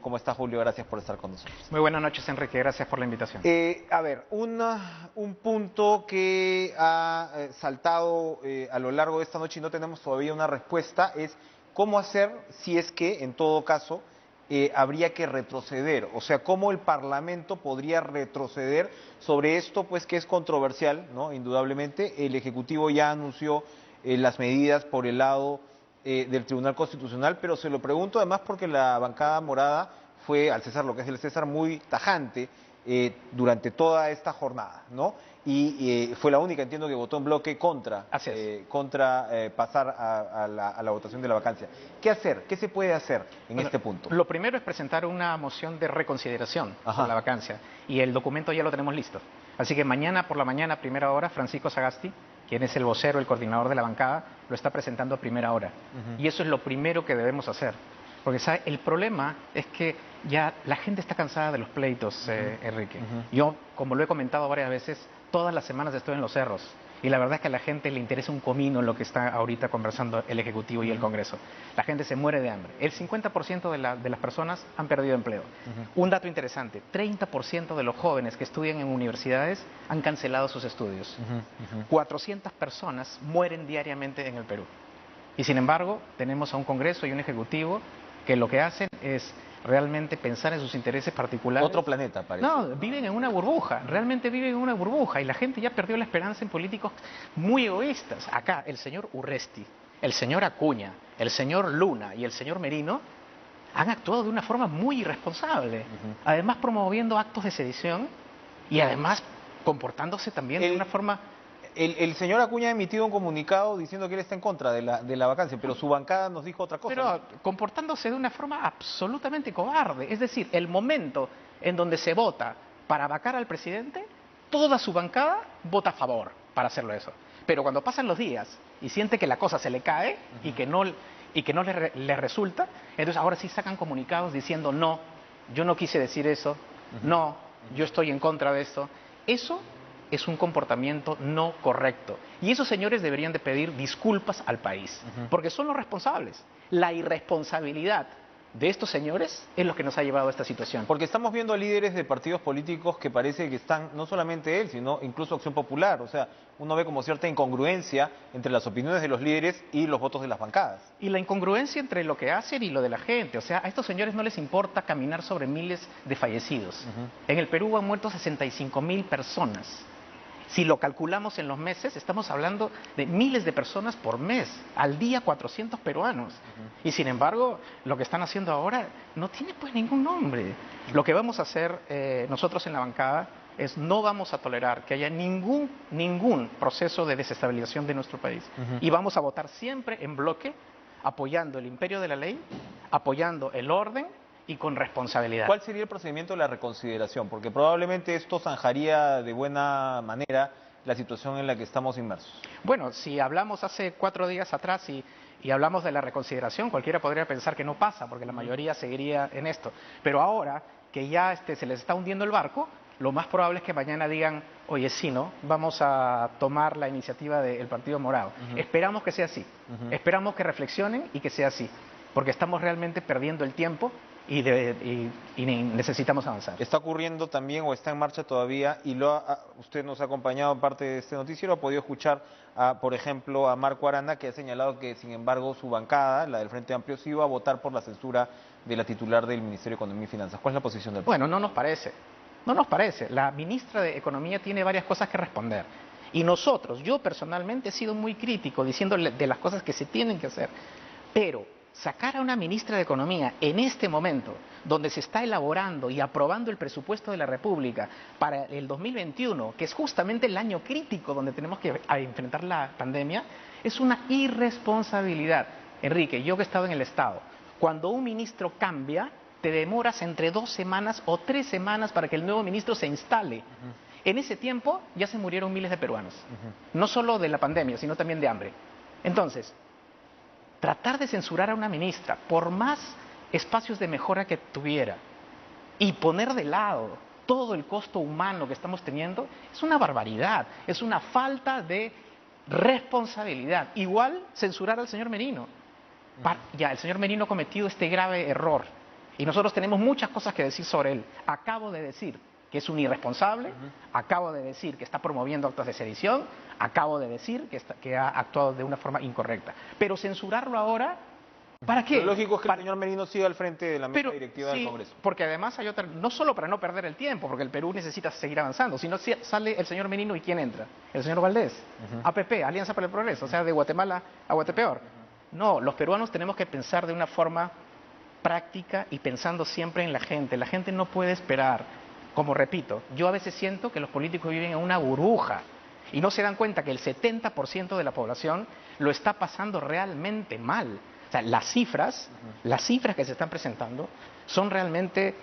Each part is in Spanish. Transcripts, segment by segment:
¿Cómo está, Julio? Gracias por estar con nosotros. Muy buenas noches, Enrique. Gracias por la invitación. A ver, un punto que ha saltado a lo largo de esta noche y no tenemos todavía una respuesta es cómo hacer si es que, en todo caso, habría que retroceder. O sea, cómo el Parlamento podría retroceder sobre esto, pues que es controversial, ¿no? Indudablemente, el Ejecutivo ya anunció las medidas por el lado del Tribunal Constitucional, pero se lo pregunto además porque la bancada morada fue, al César lo que es el César, muy tajante durante toda esta jornada, ¿no? Y fue la única, entiendo, que votó en bloque contra, pasar a la votación de la vacancia. ¿Qué hacer? ¿Qué se puede hacer en este punto? Lo primero es presentar una moción de reconsideración por la vacancia, y el documento ya lo tenemos listo. Así que mañana por la mañana, a primera hora, Francisco Sagasti, quien es el vocero, el coordinador de la bancada, lo está presentando a primera hora. Y eso es lo primero que debemos hacer. Porque ¿sabe? El problema es que ya la gente está cansada de los pleitos, Enrique. Yo, como lo he comentado varias veces, todas las semanas estoy en los cerros. Y la verdad es que a la gente le interesa un comino lo que está ahorita conversando el Ejecutivo y el Congreso. La gente se muere de hambre. El 50% de las personas han perdido empleo. Un dato interesante, 30% de los jóvenes que estudian en universidades han cancelado sus estudios. 400 personas mueren diariamente en el Perú. Y sin embargo, tenemos a un Congreso y un Ejecutivo que lo que hacen es realmente pensar en sus intereses particulares. Otro planeta, parece. No, viven en una burbuja, realmente viven en una burbuja, y la gente ya perdió la esperanza en políticos muy egoístas. Acá, el señor Urresti, el señor Acuña, el señor Luna y el señor Merino han actuado de una forma muy irresponsable, además promoviendo actos de sedición y además comportándose también de una forma... El señor Acuña ha emitido un comunicado diciendo que él está en contra de la vacancia, pero su bancada nos dijo otra cosa. Pero comportándose de una forma absolutamente cobarde. Es decir, el momento en donde se vota para vacar al presidente, toda su bancada vota a favor para hacerlo eso. Pero cuando pasan los días y siente que la cosa se le cae y que no le resulta, entonces ahora sí sacan comunicados diciendo no, yo no quise decir eso, no, yo estoy en contra de esto. Eso es un comportamiento no correcto. Y esos señores deberían de pedir disculpas al país, porque son los responsables. La irresponsabilidad de estos señores es lo que nos ha llevado a esta situación. Porque estamos viendo a líderes de partidos políticos que parece que están, no solamente él, sino incluso Acción Popular. O sea, uno ve como cierta incongruencia entre las opiniones de los líderes y los votos de las bancadas. Y la incongruencia entre lo que hacen y lo de la gente. O sea, a estos señores no les importa caminar sobre miles de fallecidos. En el Perú han muerto 65.000 personas. Si lo calculamos en los meses, estamos hablando de miles de personas por mes, al día 400 peruanos. Y sin embargo, lo que están haciendo ahora no tiene pues ningún nombre. Lo que vamos a hacer nosotros en la bancada es no vamos a tolerar que haya ningún proceso de desestabilización de nuestro país. Y vamos a votar siempre en bloque, apoyando el imperio de la ley, apoyando el orden y con responsabilidad. ¿Cuál sería el procedimiento de la reconsideración? Porque probablemente esto zanjaría de buena manera la situación en la que estamos inmersos. Bueno, si hablamos hace 4 días atrás y hablamos de la reconsideración, cualquiera podría pensar que no pasa, porque la mayoría seguiría en esto. Pero ahora que ya se les está hundiendo el barco, lo más probable es que mañana digan, oye, sí, ¿no? Vamos a tomar la iniciativa del Partido Morado. Esperamos que sea así. Esperamos que reflexionen y que sea así, porque estamos realmente perdiendo el tiempo y necesitamos avanzar. Está ocurriendo también, o está en marcha todavía, y usted nos ha acompañado en parte de este noticiero, ha podido escuchar, por ejemplo, a Marco Arana, que ha señalado que, sin embargo, su bancada, la del Frente Amplio, sí va a votar por la censura de la titular del Ministerio de Economía y Finanzas. ¿Cuál es la posición del Bueno, no nos parece. No nos parece. La ministra de Economía tiene varias cosas que responder. Y nosotros, yo personalmente he sido muy crítico diciéndole de las cosas que se tienen que hacer. Pero sacar a una ministra de Economía en este momento, donde se está elaborando y aprobando el presupuesto de la República para el 2021, que es justamente el año crítico donde tenemos que enfrentar la pandemia, es una irresponsabilidad. Enrique, yo que he estado en el Estado, cuando un ministro cambia, te demoras entre 2 semanas o 3 semanas para que el nuevo ministro se instale. En ese tiempo ya se murieron miles de peruanos, no solo de la pandemia, sino también de hambre. Entonces, tratar de censurar a una ministra, por más espacios de mejora que tuviera, y poner de lado todo el costo humano que estamos teniendo, es una barbaridad, es una falta de responsabilidad. Igual censurar al señor Merino. Ya, el señor Merino ha cometido este grave error Y nosotros tenemos muchas cosas que decir sobre él. Acabo de decir que es un irresponsable, acabo de decir que está promoviendo actos de sedición, acabo de decir que ha actuado de una forma incorrecta. Pero censurarlo ahora, ¿para qué? Lo lógico es que el señor Merino siga al frente de la mesa directiva del Congreso. Porque además hay otra, no solo para no perder el tiempo, porque el Perú necesita seguir avanzando, sino si sale el señor Merino y ¿quién entra? El señor Valdés, APP, Alianza para el Progreso, o sea, de Guatemala a Guatepeor. No, los peruanos tenemos que pensar de una forma práctica y pensando siempre en la gente. La gente no puede esperar. Como repito, yo a veces siento que los políticos viven en una burbuja y no se dan cuenta que el 70% de la población lo está pasando realmente mal. O sea, las cifras que se están presentando son realmente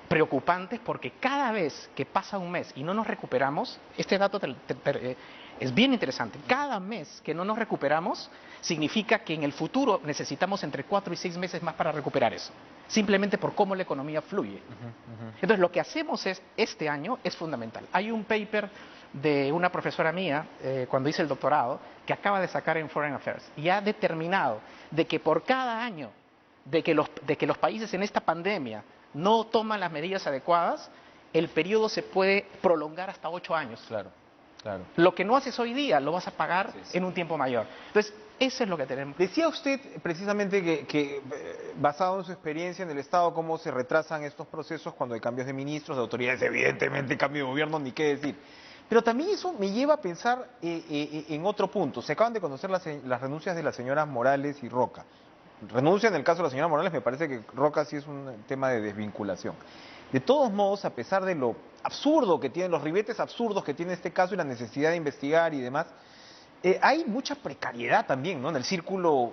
preocupantes porque cada vez que pasa un mes y no nos recuperamos, este dato es bien interesante, cada mes que no nos recuperamos significa que en el futuro necesitamos entre 4 y 6 meses más para recuperar eso, simplemente por cómo la economía fluye. Entonces lo que hacemos este año es fundamental. Hay un paper de una profesora mía, cuando hice el doctorado, que acaba de sacar en Foreign Affairs y ha determinado de que por cada año de que los países en esta pandemia no toman las medidas adecuadas, el periodo se puede prolongar hasta 8 años. Claro. Lo que no haces hoy día lo vas a pagar en un tiempo mayor. Entonces, eso es lo que tenemos. Decía usted precisamente que basado en su experiencia en el Estado, cómo se retrasan estos procesos cuando hay cambios de ministros, de autoridades, evidentemente cambio de gobierno, ni qué decir. Pero también eso me lleva a pensar en otro punto. Se acaban de conocer las renuncias de las señoras Morales y Roca. Renuncia en el caso de la señora Morales, me parece que Roca sí es un tema de desvinculación. De todos modos, a pesar de lo absurdo que tienen, los ribetes absurdos que tiene este caso y la necesidad de investigar y demás, hay mucha precariedad también, ¿no?, en el círculo,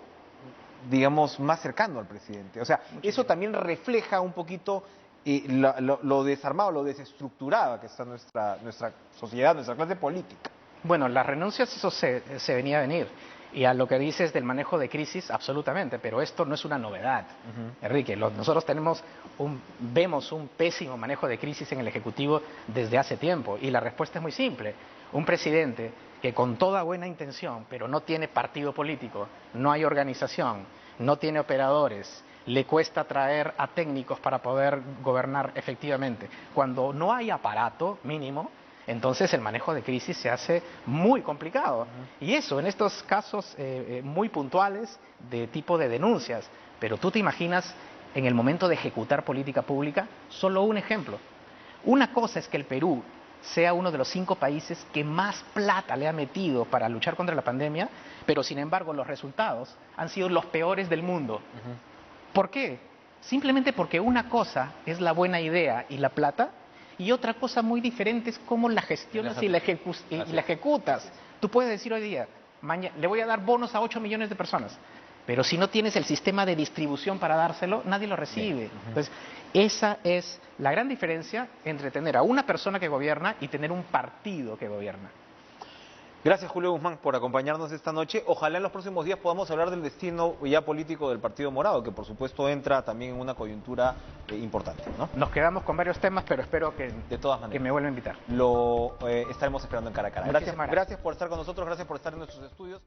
digamos, más cercano al presidente. O sea, eso también refleja un poquito lo desarmado, lo desestructurada que está nuestra sociedad, nuestra clase política. Bueno, las renuncias, eso se venía a venir. Y a lo que dices del manejo de crisis, absolutamente, pero esto no es una novedad, Enrique. Nosotros vemos un pésimo manejo de crisis en el Ejecutivo desde hace tiempo y la respuesta es muy simple. Un presidente que con toda buena intención, pero no tiene partido político, no hay organización, no tiene operadores, le cuesta traer a técnicos para poder gobernar efectivamente. Cuando no hay aparato mínimo, entonces el manejo de crisis se hace muy complicado. Y eso, en estos casos muy puntuales de tipo de denuncias. Pero tú te imaginas, en el momento de ejecutar política pública, solo un ejemplo. Una cosa es que el Perú sea uno de los 5 países que más plata le ha metido para luchar contra la pandemia, pero sin embargo los resultados han sido los peores del mundo. ¿Por qué? Simplemente porque una cosa es la buena idea y la plata, y otra cosa muy diferente es cómo la gestionas y la ejecutas. Tú puedes decir hoy día, le voy a dar bonos a 8 millones de personas, pero si no tienes el sistema de distribución para dárselo, nadie lo recibe. Entonces, esa es la gran diferencia entre tener a una persona que gobierna y tener un partido que gobierna. Gracias, Julio Guzmán, por acompañarnos esta noche. Ojalá en los próximos días podamos hablar del destino ya político del Partido Morado, que por supuesto entra también en una coyuntura importante, ¿no? Nos quedamos con varios temas, pero espero que, de todas maneras, que me vuelva a invitar. Lo estaremos esperando en cara a cara. Gracias Gracias por estar con nosotros, gracias por estar en nuestros estudios.